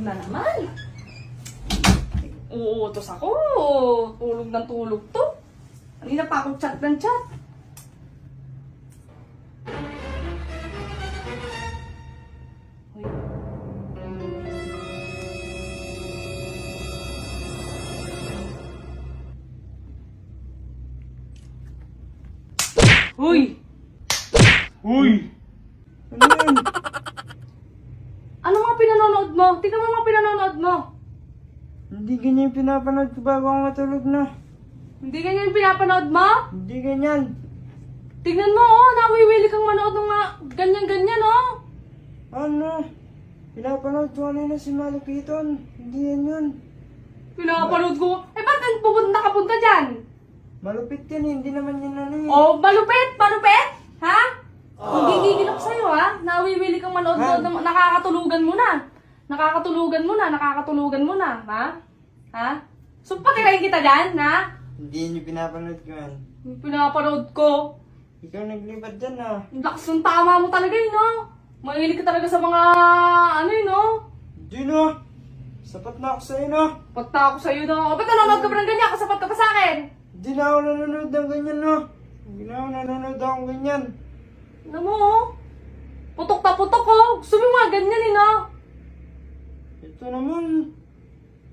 na naman. Uutos ako. Tulog ng tulog to. Kanina pa ako chat ng chat. Uy! Uy! Ano yan? Ano mga pinanonood mo? Tingnan mo mga pinanonood mo. Hindi ganyan yung pinapanood ko bago ako matulog na. Hindi ganyan yung pinapanood mo? Hindi ganyan. Tingnan mo, oh, nawiwili kang manood ng mga ganyan-ganyan, oh. Ano? Pinapanood ko kanina si Malupiton. Hindi yan yun. Pinapanood ko. Eh, ba't pupunta ka punta dyan? Malupit yan eh. Hindi naman yan ano eh. Oh, malupit! Malupit! Ha? Hindi gigil ako sa'yo, ha? Nawiwili kang manood ng nakakatulugan mo na. Nakakatulugan mo na, nakakatulugan mo na, ha? Ha? So, patirahin kita dyan, ha? Hindi yan yung pinapanood ko yan. Yung pinapanood ko. Ikaw naglipat dyan ah. Ang lakas ng tama mo talaga, no? Mahilig ka talaga sa mga, ano yun, no? Hindi no. Sapat na ako sa'yo no. Pagta ako sa'yo, no? O, ba't nanonood ka pa ng ganyan? Kasapat ka pa sa akin? Hindi na ako nanonood ng ganyan no. Hindi na ako nanonood ng ganyan. Ano mo, oh? Putok na putok, oh. Gusto mo yung mga ganyan, eh, no? Ito naman.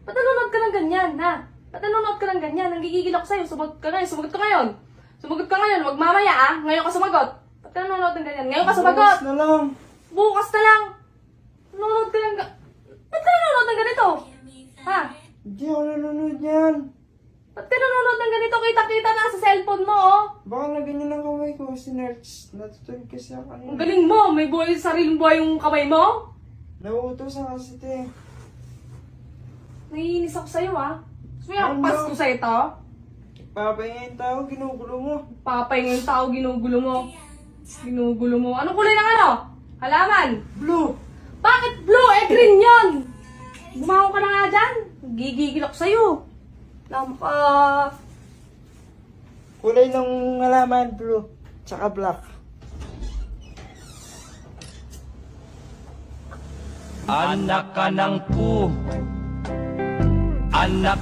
Ba't nanonood ka ng ganyan, ha? Ba't nanonood ka ng ganyan? Nanggigigil ako sa'yo. Sumagot ka ngayon. Sumagot ka ngayon. Sumagot ka ngayon. Huwag mamaya, ah. Ngayon ka sumagot. Ba't ka nanonood ng ganyan? Ngayon ka sumagot. Bukas na lang. Bukas na lang. Nanonood ka ng Ba't ka nanonood ng ganito? Ha? Hindi ako nanonood yan. Ba't ka nanonood ng ganito? Kita-kita na sa cellphone mo, oh. Baka na ganyan ang kamay ko. Sinerch. Natutulog kasi ako Ang kanina. galing mo. May buhay, sariling buhay yung kamay mo. Nauutosan kasi ito eh. Naiinis ako sa'yo, ah. Gusto mo yung Ano? pass ko sa'yo to? Papay yung tao, ginugulo mo. Papay ng tao, ginugulo mo. Ginugulo mo. Anong kulay ng ano? Halaman. Blue! Bakit blue? Eh, green yun. Bumangon ka na nga dyan. Gigigil ako sa'yo. Lampa. Kulay ng halaman, blue. Tsaka black. Anak ka ng pu. Anak